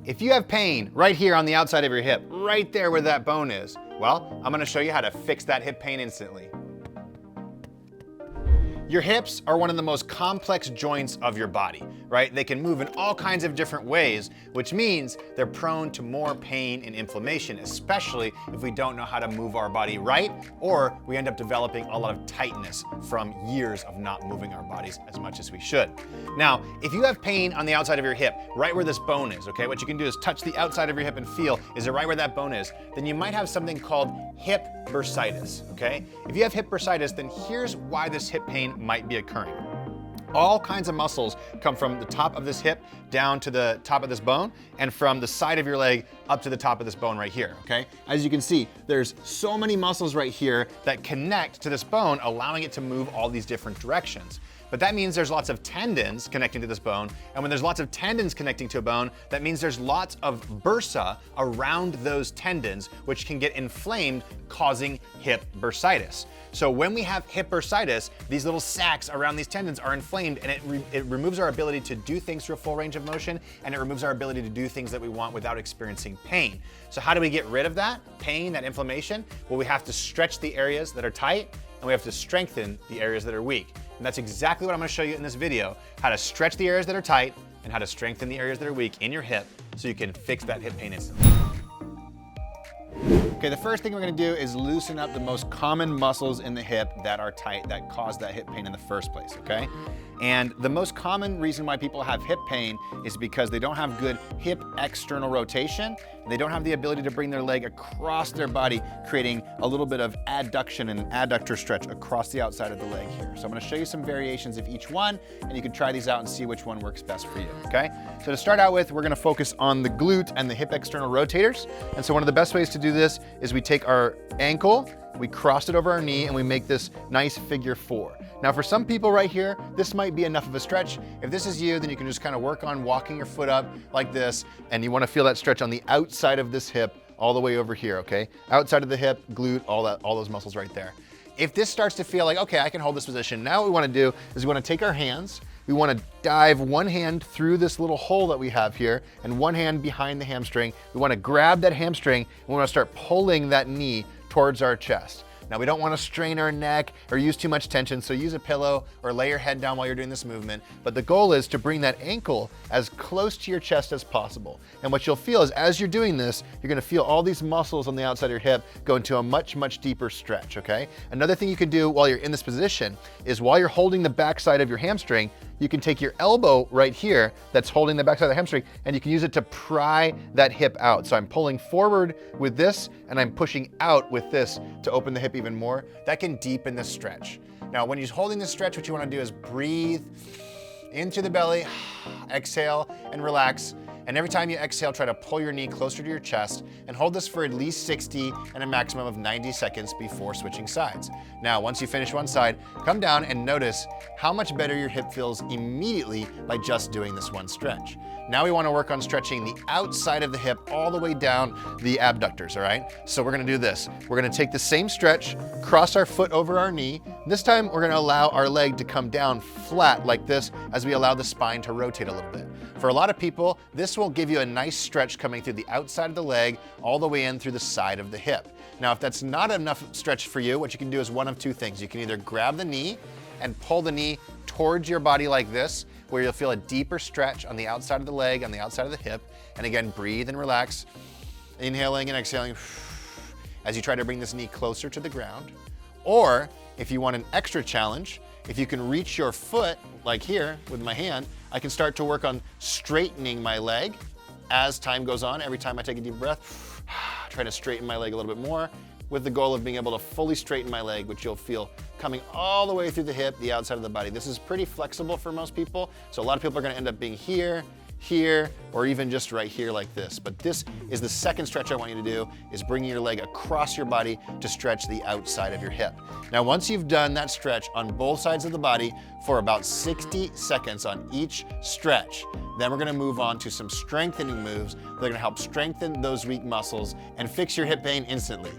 if you have pain right here on the outside of your hip, right there where that bone is, well, I'm gonna show you how to fix that hip pain instantly. Your hips are one of the most complex joints of your body, right? They can move in all kinds of different ways, which means they're prone to more pain and inflammation, especially if we don't know how to move our body right, or we end up developing a lot of tightness from years of not moving our bodies as much as we should. Now, if you have pain on the outside of your hip, right where this bone is, okay, what you can do is touch the outside of your hip and feel, is it right where that bone is? Then you might have something called hip bursitis, okay? If you have hip bursitis, then here's why this hip pain might be occurring. All kinds of muscles come from the top of this hip down to the top of this bone, and from the side of your leg up to the top of this bone right here, okay? As you can see, there's so many muscles right here that connect to this bone, allowing it to move all these different directions. But that means there's lots of tendons connecting to this bone, and when there's lots of tendons connecting to a bone, that means there's lots of bursa around those tendons, which can get inflamed, causing hip bursitis. So when we have hip bursitis, these little sacs around these tendons are inflamed, and it removes our ability to do things through a full range of motion, and it removes our ability to do things that we want without experiencing pain. So how do we get rid of that pain, that inflammation? Well, we have to stretch the areas that are tight, and we have to strengthen the areas that are weak. And that's exactly what I'm gonna show you in this video, how to stretch the areas that are tight and how to strengthen the areas that are weak in your hip so you can fix that hip pain instantly. Okay, the first thing we're gonna do is loosen up the most common muscles in the hip that are tight, that cause that hip pain in the first place, okay? And the most common reason why people have hip pain is because they don't have good hip external rotation. They don't have the ability to bring their leg across their body, creating a little bit of adduction and an adductor stretch across the outside of the leg here. So I'm gonna show you some variations of each one, and you can try these out and see which one works best for you, okay? So to start out with, we're gonna focus on the glute and the hip external rotators. And so one of the best ways to do this is we take our ankle, we cross it over our knee, and we make this nice figure 4. Now for some people right here, this might be enough of a stretch. If this is you, then you can just kind of work on walking your foot up like this, and you want to feel that stretch on the outside of this hip all the way over here, okay? Outside of the hip, glute, all those muscles right there. If this starts to feel like, okay, I can hold this position, now what we want to do is we want to take our hands, we want to dive one hand through this little hole that we have here and one hand behind the hamstring. We want to grab that hamstring and we want to start pulling that knee towards our chest. Now we don't want to strain our neck or use too much tension, so use a pillow or lay your head down while you're doing this movement. But the goal is to bring that ankle as close to your chest as possible. And what you'll feel is as you're doing this, you're going to feel all these muscles on the outside of your hip go into a much, much deeper stretch, okay? Another thing you can do while you're in this position is while you're holding the backside of your hamstring, you can take your elbow right here that's holding the backside of the hamstring, and you can use it to pry that hip out. So I'm pulling forward with this and I'm pushing out with this to open the hip even more. That can deepen this stretch. Now, when you're holding this stretch, what you want to do is breathe into the belly, exhale and relax. And every time you exhale, try to pull your knee closer to your chest and hold this for at least 60 and a maximum of 90 seconds before switching sides. Now, once you finish one side, come down and notice how much better your hip feels immediately by just doing this one stretch. Now we want to work on stretching the outside of the hip all the way down the abductors, all right? So we're going to do this. We're going to take the same stretch, cross our foot over our knee. This time we're going to allow our leg to come down flat like this as we allow the spine to rotate a little bit. For a lot of people, this will give you a nice stretch coming through the outside of the leg all the way in through the side of the hip. Now, if that's not enough stretch for you, what you can do is one of two things. You can either grab the knee and pull the knee towards your body like this, where you'll feel a deeper stretch on the outside of the leg, on the outside of the hip. And again, breathe and relax, inhaling and exhaling as you try to bring this knee closer to the ground. Or if you want an extra challenge, if you can reach your foot, like here with my hand, I can start to work on straightening my leg as time goes on. Every time I take a deep breath, try to straighten my leg a little bit more with the goal of being able to fully straighten my leg, which you'll feel coming all the way through the hip, the outside of the body. This is pretty flexible for most people, so a lot of people are gonna end up being here, here, or even just right here like this. But this is the second stretch I want you to do, is bringing your leg across your body to stretch the outside of your hip. Now, once you've done that stretch on both sides of the body for about 60 seconds on each stretch, then we're gonna move on to some strengthening moves that are gonna help strengthen those weak muscles and fix your hip pain instantly.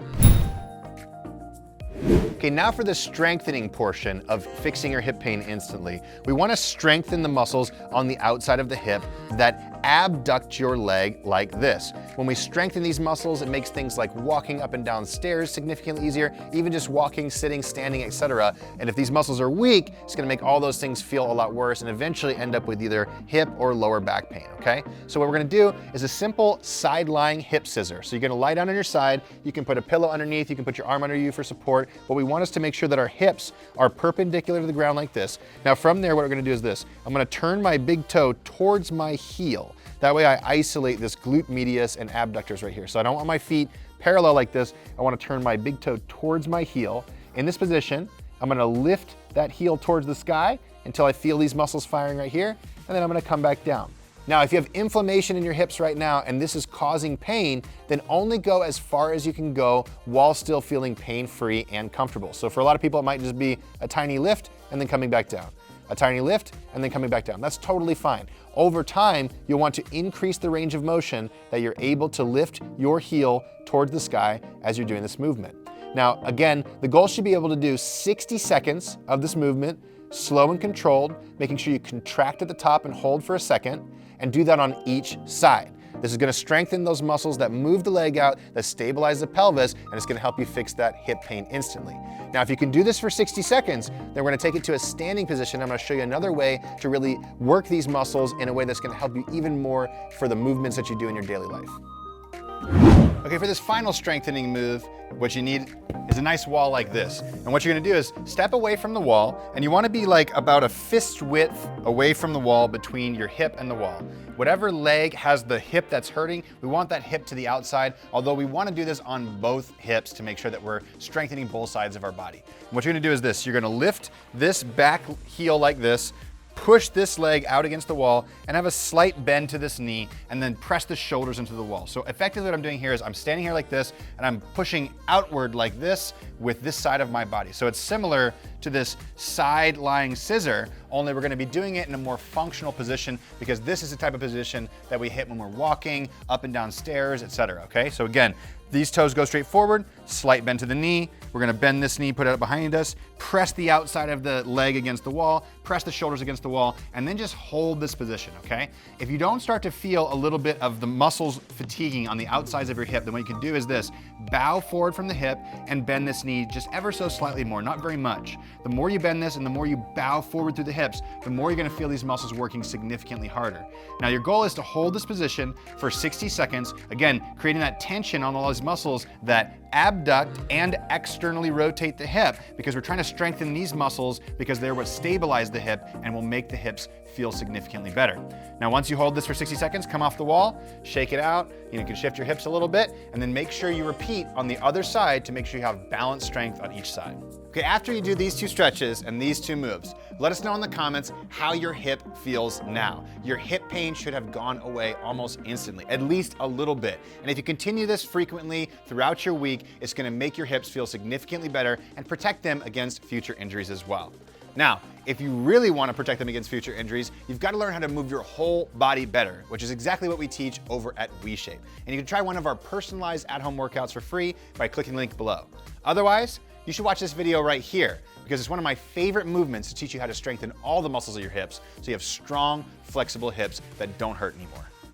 Okay, now for the strengthening portion of fixing your hip pain instantly. We want to strengthen the muscles on the outside of the hip that abduct your leg like this. When we strengthen these muscles, it makes things like walking up and down stairs significantly easier, even just walking, sitting, standing, etc. And if these muscles are weak, it's gonna make all those things feel a lot worse and eventually end up with either hip or lower back pain, okay? So what we're gonna do is a simple side-lying hip scissor. So you're gonna lie down on your side, you can put a pillow underneath, you can put your arm under you for support, but we want us to make sure that our hips are perpendicular to the ground like this. Now from there, what we're gonna do is this. I'm gonna turn my big toe towards my heel. That way I isolate this glute medius and abductors right here. So I don't want my feet parallel like this. I wanna turn my big toe towards my heel. In this position, I'm gonna lift that heel towards the sky until I feel these muscles firing right here, and then I'm gonna come back down. Now, if you have inflammation in your hips right now and this is causing pain, then only go as far as you can go while still feeling pain-free and comfortable. So for a lot of people, it might just be a tiny lift and then coming back down. A tiny lift and then coming back down. That's totally fine. Over time, you'll want to increase the range of motion that you're able to lift your heel towards the sky as you're doing this movement. Now, again, the goal should be able to do 60 seconds of this movement, slow and controlled, making sure you contract at the top and hold for a second, and do that on each side. This is gonna strengthen those muscles that move the leg out, that stabilize the pelvis, and it's gonna help you fix that hip pain instantly. Now, if you can do this for 60 seconds, then we're gonna take it to a standing position. I'm gonna show you another way to really work these muscles in a way that's gonna help you even more for the movements that you do in your daily life. Okay, for this final strengthening move, what you need is a nice wall like this. And what you're gonna do is step away from the wall, and you wanna be like about a fist width away from the wall between your hip and the wall. Whatever leg has the hip that's hurting, we want that hip to the outside, although we wanna do this on both hips to make sure that we're strengthening both sides of our body. And what you're gonna do is this, you're gonna lift this back heel like this, push this leg out against the wall and have a slight bend to this knee and then press the shoulders into the wall. So effectively what I'm doing here is I'm standing here like this and I'm pushing outward like this with this side of my body. So it's similar to this side lying scissor, only we're gonna be doing it in a more functional position because this is the type of position that we hit when we're walking, up and down stairs, etc. Okay, so again, these toes go straight forward, slight bend to the knee. We're gonna bend this knee, put it up behind us, press the outside of the leg against the wall, press the shoulders against the wall, and then just hold this position, okay? If you don't start to feel a little bit of the muscles fatiguing on the outsides of your hip, then what you can do is this, bow forward from the hip and bend this knee just ever so slightly more, not very much. The more you bend this and the more you bow forward through the hips, the more you're gonna feel these muscles working significantly harder. Now your goal is to hold this position for 60 seconds, again, creating that tension on all those muscles that abduct and externally rotate the hip because we're trying to strengthen these muscles because they're what stabilize the hip and will make the hips feel significantly better. Now, once you hold this for 60 seconds, come off the wall, shake it out. You can shift your hips a little bit and then make sure you repeat on the other side to make sure you have balanced strength on each side. Okay, after you do these two stretches and these two moves, let us know in the comments how your hip feels now. Your hip pain should have gone away almost instantly, at least a little bit. And if you continue this frequently throughout your week, it's gonna make your hips feel significantly better and protect them against future injuries as well. Now, if you really want to protect them against future injuries, you've got to learn how to move your whole body better, which is exactly what we teach over at WeShape. And you can try one of our personalized at-home workouts for free by clicking the link below. Otherwise, you should watch this video right here because it's one of my favorite movements to teach you how to strengthen all the muscles of your hips so you have strong, flexible hips that don't hurt anymore.